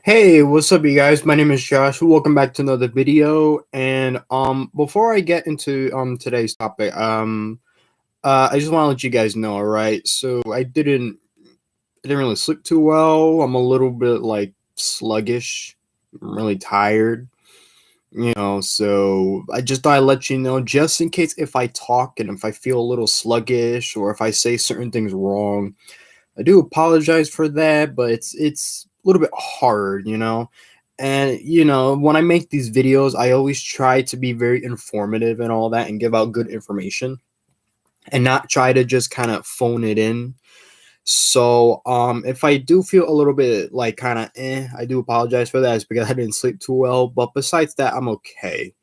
Hey, what's up, you guys? My name is Josh. Welcome back to another video. And before I get into today's topic, I just want to let you guys know, all right? So I didn't really sleep too well. I'm a little bit like sluggish. I'm really tired, so I just thought I'd let you know just in case if I talk and if I feel a little sluggish or if I say certain things wrong. I do apologize for that, but it's a little bit hard. And when I make these videos, I always try to be very informative and all that and give out good information and not try to just kind of phone it in. So if I do feel a little bit like kind of I do apologize for that. It's because I didn't sleep too well, but besides that, I'm okay.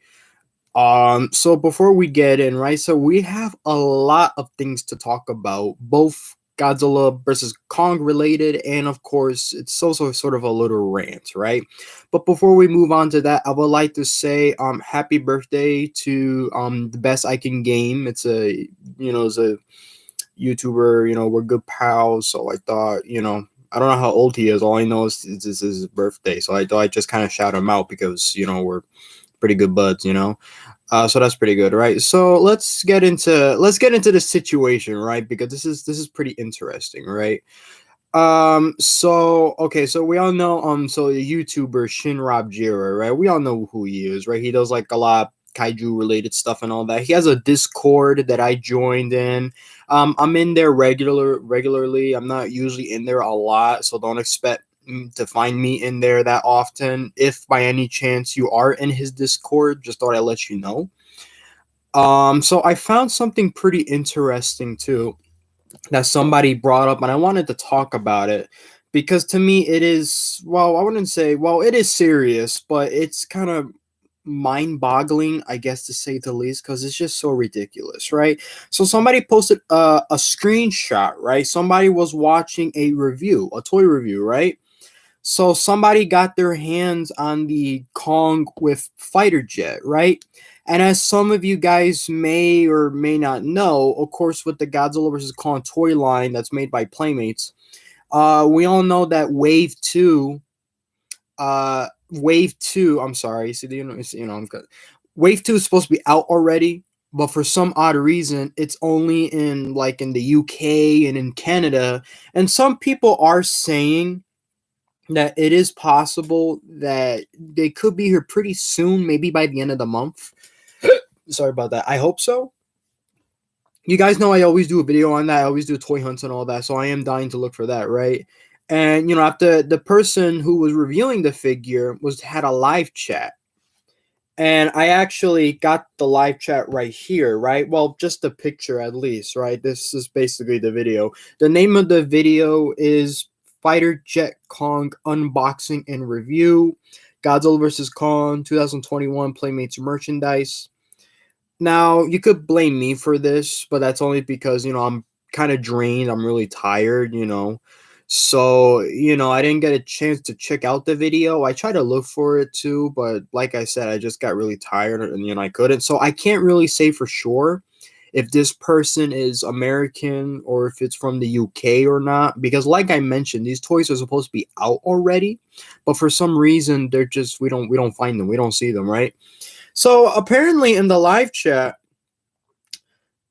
So before we get in, right? So we have a lot of things to talk about, both Godzilla versus Kong related, and of course, it's also sort of a little rant, right? But before we move on to that, I would like to say happy birthday to the best I can game. It's a YouTuber, we're good pals, so I thought, I don't know how old he is. All I know is it's his birthday. So I thought I'd just kind of shout him out because, we're pretty good buds. So that's pretty good, right? So let's get into the situation, right? Because this is pretty interesting, right? So okay, so we all know so the YouTuber Shinrob Jira, right? We all know who he is, right? He does like a lot of kaiju related stuff and all that. He has a Discord that I joined in. I'm in there regularly. I'm not usually in there a lot, so don't expect to find me in there that often. If by any chance you are in his Discord, just thought I'd let you know. So I found something pretty interesting too that somebody brought up, and I wanted to talk about it because to me it is, well, I wouldn't say, well, it is serious, but it's kind of mind-boggling, I guess, to say the least, because it's just so ridiculous, right? So somebody posted a screenshot, right? Somebody was watching a toy review, right? So somebody got their hands on the Kong with fighter jet, right? And as some of you guys may or may not know, of course, with the Godzilla vs. Kong toy line that's made by Playmates, we all know that Wave Two. I'm sorry, see, I'm good. Wave Two is supposed to be out already, but for some odd reason, it's only in the UK and in Canada, and some people are saying that it is possible that they could be here pretty soon, maybe by the end of the month. Sorry about that. I hope so. You guys know I always do a video on that. I always do toy hunts and all that, so I am dying to look for that, right? And after the person who was reviewing the figure had a live chat, and I actually got the live chat right here, right? Well, just the picture at least, right? This is basically the video. The name of the video is Fighter Jet Kong Unboxing and Review, Godzilla vs. Kong 2021 Playmates merchandise. Now, you could blame me for this, but that's only because, I'm kind of drained. I'm really tired. So, I didn't get a chance to check out the video. I tried to look for it too, but like I said, I just got really tired and, I couldn't. So, I can't really say for sure if this person is American or if it's from the UK or not, because like I mentioned, these toys are supposed to be out already, but for some reason they're just we don't find them. We don't see them, right? So apparently in the live chat,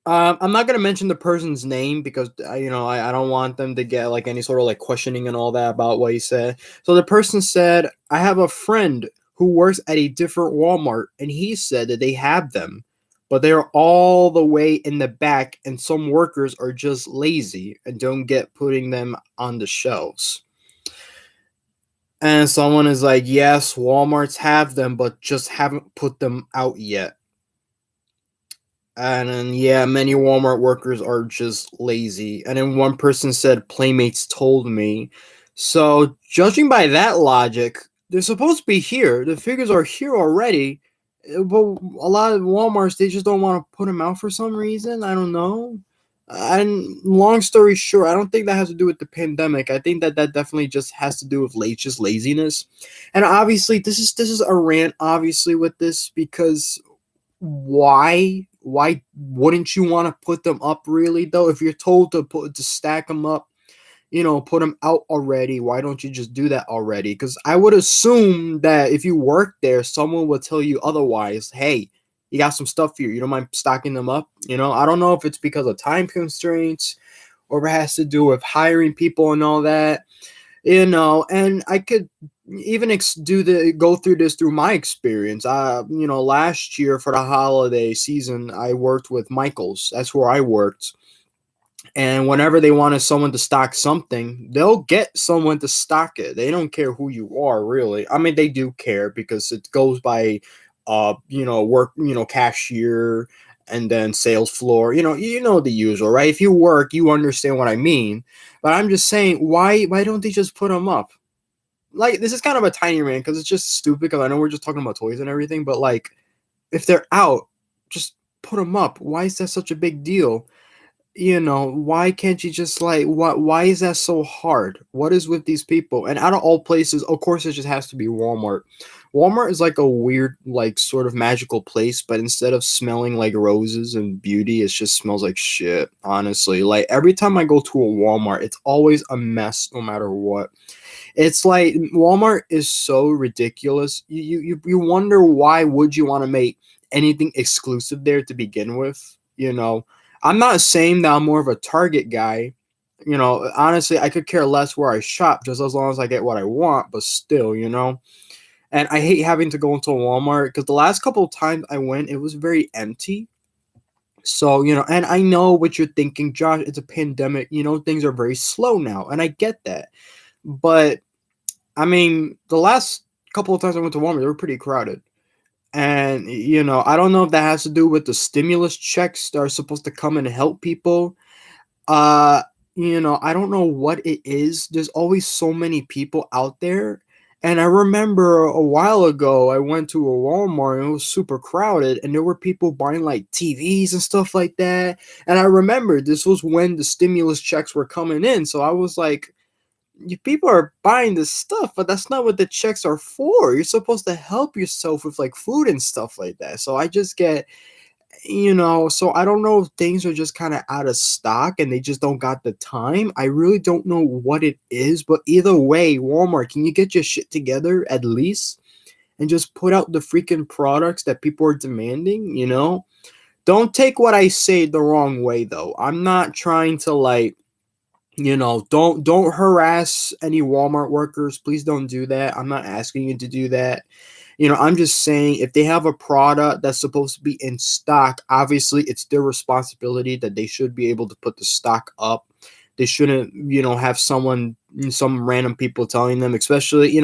I'm not gonna mention the person's name because I don't want them to get like any sort of like questioning and all that about what he said. So the person said, "I have a friend who works at a different Walmart, and he said that they have them, but they're all the way in the back, and some workers are just lazy and don't get putting them on the shelves." And someone is like, "Yes, Walmarts have them, but just haven't put them out yet." And then, yeah, many Walmart workers are just lazy. And then one person said, Playmates told me. So, judging by that logic, they're supposed to be here. The figures are here already. But a lot of Walmarts, they just don't want to put them out for some reason. I don't know. And long story short, I don't think that has to do with the pandemic. I think that definitely just has to do with just laziness. And obviously, this is a rant, obviously, with this because why wouldn't you want to put them up really though if you're told to stack them up, put them out already. Why don't you just do that already? Because I would assume that if you work there, someone will tell you otherwise. Hey, you got some stuff here. You don't mind stocking them up? I don't know if it's because of time constraints or it has to do with hiring people and all that. And I could even go through this through my experience. Last year for the holiday season, I worked with Michaels. That's where I worked. And whenever they wanted someone to stock something, they'll get someone to stock it. They don't care who you are, really. I mean, they do care because it goes by, work, cashier, and then sales floor. You know the usual, right? If you work, you understand what I mean. But I'm just saying, why don't they just put them up? Like, this is kind of a tiny rant because it's just stupid. Because I know we're just talking about toys and everything, but like, if they're out, just put them up. Why is that such a big deal? Why can't you just like why is that so hard? What is with these people? And out of all places, of course it just has to be Walmart. Walmart is like a weird, like, sort of magical place, but instead of smelling like roses and beauty, it just smells like shit, honestly. Like, every time I go to a Walmart, it's always a mess no matter what. It's like Walmart is so ridiculous. You wonder, why would you want to make anything exclusive there to begin with? I'm not saying that I'm more of a Target guy. Honestly, I could care less where I shop just as long as I get what I want, but still. And I hate having to go into a Walmart because the last couple of times I went, it was very empty. So, and I know what you're thinking, Josh, it's a pandemic, things are very slow now, and I get that. But I mean, the last couple of times I went to Walmart, they were pretty crowded. And, I don't know if that has to do with the stimulus checks that are supposed to come and help people. Uh, I don't know what it is. There's always so many people out there. And I remember a while ago, I went to a Walmart and it was super crowded, and there were people buying like TVs and stuff like that. And I remember this was when the stimulus checks were coming in. So I was like, you people are buying this stuff, but that's not what the checks are for. You're supposed to help yourself with like food and stuff like that. So I just get, so I don't know if things are just kind of out of stock and they just don't got the time. I really don't know what it is, but either way, Walmart, can you get your shit together at least and just put out the freaking products that people are demanding? Don't take what I say the wrong way though. I'm not trying to like, don't harass any Walmart workers. Please don't do that. I'm not asking you to do that. I'm just saying, if they have a product that's supposed to be in stock, obviously it's their responsibility that they should be able to put the stock up. They shouldn't, have some random people telling them, especially,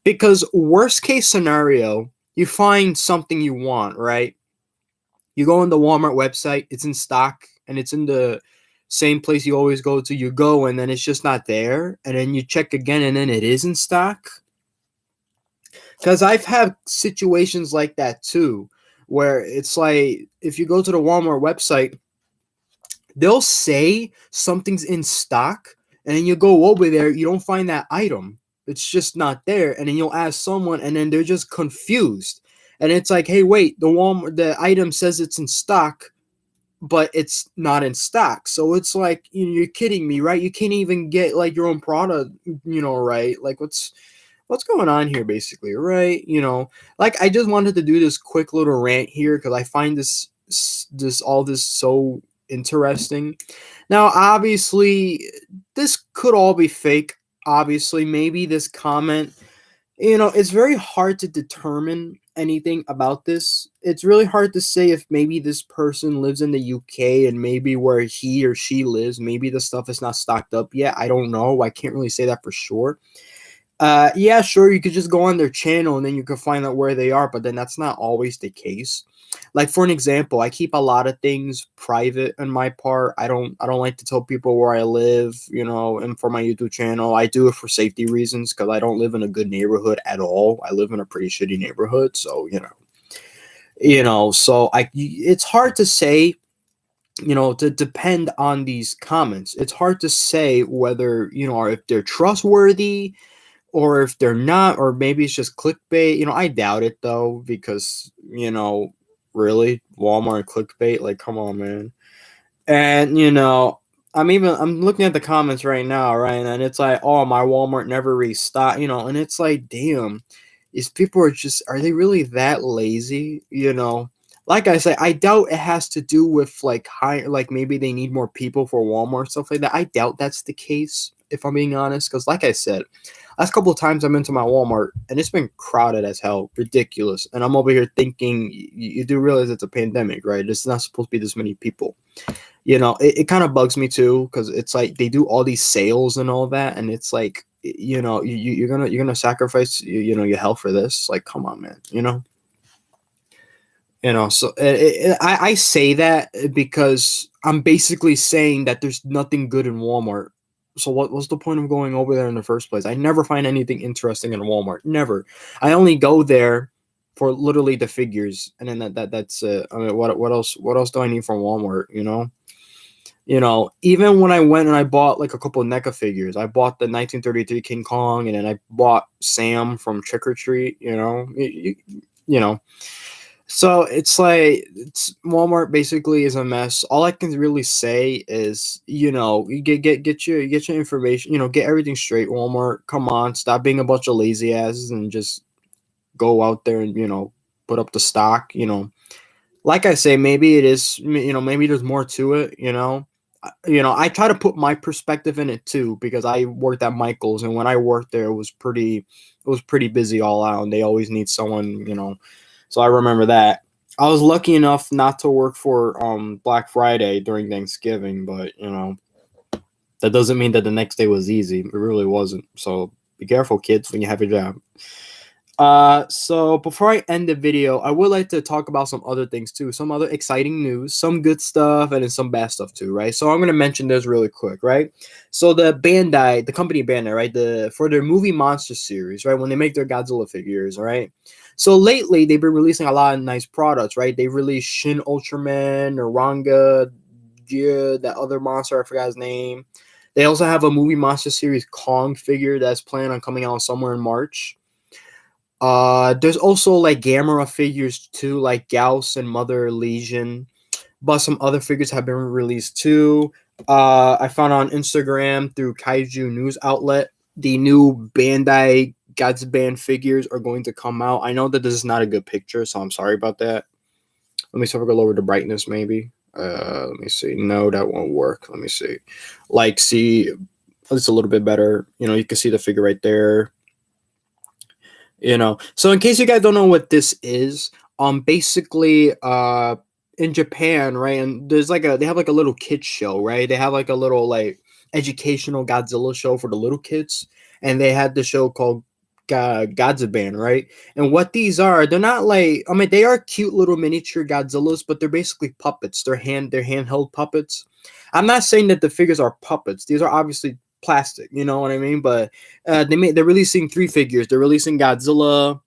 because worst case scenario, you find something you want, right? You go on the Walmart website, it's in stock, and it's in the same place you always go to. You go, and then it's just not there, and then you check again, and then it is in stock. Because I've had situations like that too, where it's like, if you go to the Walmart website, they'll say something's in stock, and then you go over there, you don't find that item. It's just not there, and then you'll ask someone, and then they're just confused. And it's like, hey, wait, the item says it's in stock, but it's not in stock. So it's like, you're kidding me, right? You can't even get like your own product, right? Like, what's going on here, basically, right? Like, I just wanted to do this quick little rant here because I find this so interesting. Now, obviously, this could all be fake. Obviously, maybe this comment, it's very hard to determine anything about this. It's really hard to say if maybe this person lives in the UK and maybe where he or she lives, maybe the stuff is not stocked up yet. I don't know. I can't really say that for sure. Yeah, sure, you could just go on their channel and then you can find out where they are, but then that's not always the case. Like, for an example, I keep a lot of things private on my part. I don't like to tell people where I live, and for my YouTube channel, I do it for safety reasons because I don't live in a good neighborhood at all. I live in a pretty shitty neighborhood, so so it's hard to say, to depend on these comments. It's hard to say whether, or if they're trustworthy or if they're not, or maybe it's just clickbait. I doubt it though, because, really, Walmart clickbait, like, come on, man. And, I'm looking at the comments right now, right? And it's like, oh, my Walmart never restocked, and it's like, damn, these people are they really that lazy? Like I say, I doubt it has to do with like high, like maybe they need more people for Walmart, stuff like that. I doubt that's the case, if I'm being honest, because like I said, last couple of times I'm into my Walmart and it's been crowded as hell, ridiculous. And I'm over here thinking, you do realize it's a pandemic, right? It's not supposed to be this many people. It kind of bugs me too, because it's like they do all these sales and all that, and it's like, you're gonna sacrifice your health for this. Like, come on, man. So I say that because I'm basically saying that there's nothing good in Walmart. So what's the point of going over there in the first place? I never find anything interesting in Walmart. Never. I only go there for literally the figures, and then that's it. I mean, what else do I need from Walmart? Even when I went and I bought like a couple of NECA figures, I bought the 1933 King Kong, and then I bought Sam from Trick or Treat. You know. So it's like Walmart basically is a mess. All I can really say is, you get your information, get everything straight. Walmart, come on, stop being a bunch of lazy asses and just go out there and put up the stock. Like I say, maybe it is, maybe there's more to it. I try to put my perspective in it too, because I worked at Michael's, and when I worked there, it was pretty busy all out, and they always need someone. So I remember that. I was lucky enough not to work for Black Friday during Thanksgiving, but that doesn't mean that the next day was easy. It really wasn't. So be careful, kids, when you have your job. So before I end the video, I would like to talk about some other things too, some other exciting news, some good stuff, and then some bad stuff too, right? So I'm gonna mention this really quick, right? So the company Bandai, right, for their movie monster series, right, when they make their Godzilla figures, right? So lately they've been releasing a lot of nice products, right? They released Shin Ultraman, Naranga, that other monster, I forgot his name. They also have a movie monster series Kong figure that's planned on coming out somewhere in March. There's also like Gamera figures too, like Gauss and Mother Legion, but some other figures have been released too. I found on Instagram through Kaiju News Outlet, the new Bandai Godzilla figures are going to come out. I know that this is not a good picture, so I'm sorry about that. Let me see if I can lower the brightness, maybe. Let me see. No, that won't work. Let me see. See, it's a little bit better. You can see the figure right there. So in case you guys don't know what this is, basically in Japan, right, and they have like a little kids show, right? They have like a little like educational Godzilla show for the little kids, and they had the show called Godzilla, right? And what these are, they're not like, I mean, they are cute little miniature Godzillas, but they're basically puppets. They're handheld puppets. I'm not saying that the figures are puppets. These are obviously plastic, you know what I mean? But they're releasing 3 figures. They're releasing Godzilla,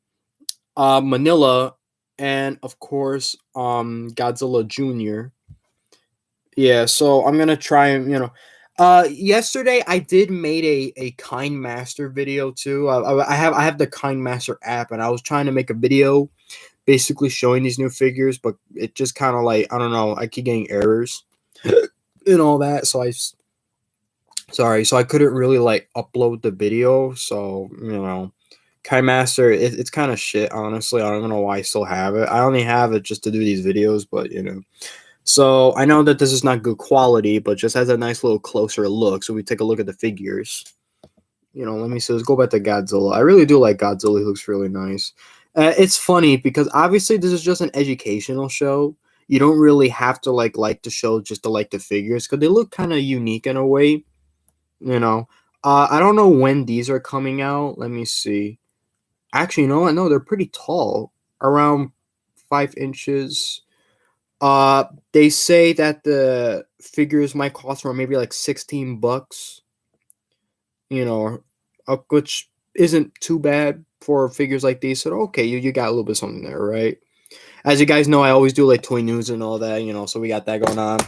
Manila, and of course Godzilla Junior. Yeah, so I'm gonna try and yesterday I did made a Kind Master video too. I have the Kind Master app, and I was trying to make a video basically showing these new figures, but it just kind of like, I don't know, I keep getting errors and all that, so I couldn't really like upload the video. So Kind Master, it's kind of shit, honestly. I don't know why I still have it. I only have it just to do these videos, but so I know that this is not good quality, but just has a nice little closer look. So we take a look at the figures. Let me see. Let's go back to Godzilla. I really do like Godzilla. He looks really nice. It's funny because obviously this is just an educational show. You don't really have to like the show just to like the figures, because they look kind of unique in a way. I don't know when these are coming out. Let me see. Actually, I know they're pretty tall, around 5 inches. They say that the figures might cost around maybe like $16, which isn't too bad for figures like these. So okay, you got a little bit something there, right? As you guys know, I always do like toy news and all that, so we got that going on.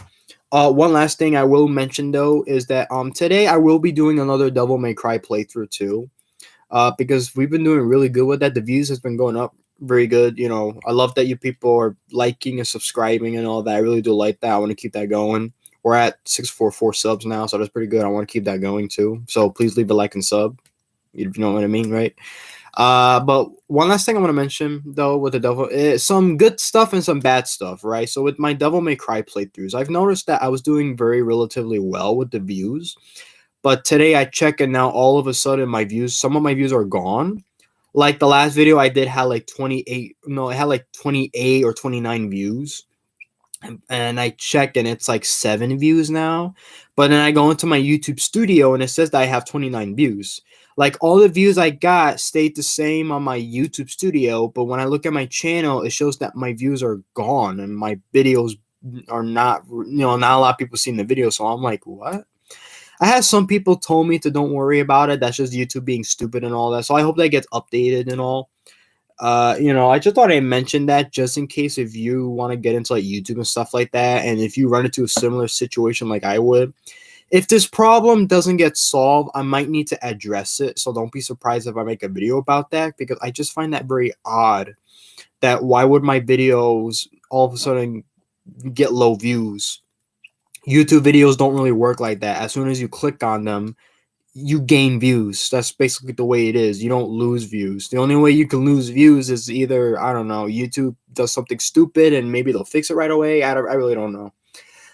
One last thing I will mention though is that today I will be doing another Devil May Cry playthrough too, because we've been doing really good with that. The views has been going up very good. I love that you people are liking and subscribing and all that. I really do like that. I want to keep that going. We're at 644 subs now, so that's pretty good. I want to keep that going too. So please leave a like and sub. You know what I mean, right? But one last thing I want to mention though with the Devil is some good stuff and some bad stuff, right? So with my Devil May Cry playthroughs, I've noticed that I was doing very relatively well with the views, but today I check and now all of a sudden my views, some of my views are gone. Like the last video I did had like 28, no, it had like 28 or 29 views. And I check and it's like 7 views now. But then I go into my YouTube studio and it says that I have 29 views. Like all the views I got stayed the same on my YouTube studio, but when I look at my channel, it shows that my views are gone and my videos are not, not a lot of people seeing the video. So I'm like, what? I had some people told me to don't worry about it. That's just YouTube being stupid and all that. So I hope that gets updated and all. I just thought I'd mention that just in case if you want to get into like YouTube and stuff like that, and if you run into a similar situation like I would, if this problem doesn't get solved, I might need to address it. So don't be surprised if I make a video about that, because I just find that very odd. That why would my videos all of a sudden get low views? YouTube videos don't really work like that. As soon as you click on them, you gain views. That's basically the way it is. You don't lose views. The only way you can lose views is either, I don't know, YouTube does something stupid and maybe they'll fix it right away. I really don't know.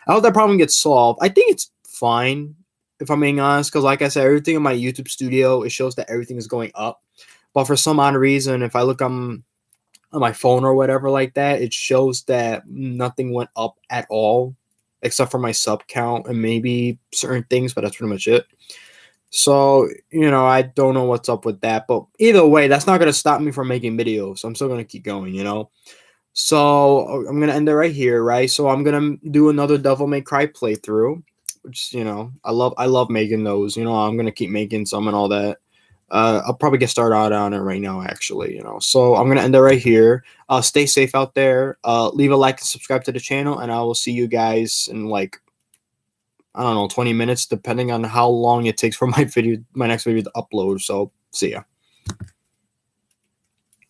I hope that problem gets solved. I think it's fine, if I'm being honest, because like I said, everything in my YouTube studio, it shows that everything is going up. But for some odd reason, if I look on my phone or whatever like that, it shows that nothing went up at all, except for my sub count and maybe certain things, but that's pretty much it. So, I don't know what's up with that, but either way, that's not going to stop me from making videos. So I'm still going to keep going. So I'm going to end it right here, right? So I'm going to do another Devil May Cry playthrough, which, I love making those, I'm going to keep making some and all that. I'll probably get started on it right now, actually, So I'm going to end it right here. Stay safe out there. Leave a like and subscribe to the channel, and I will see you guys in like, I don't know, 20 minutes, depending on how long it takes for my next video to upload. So see ya.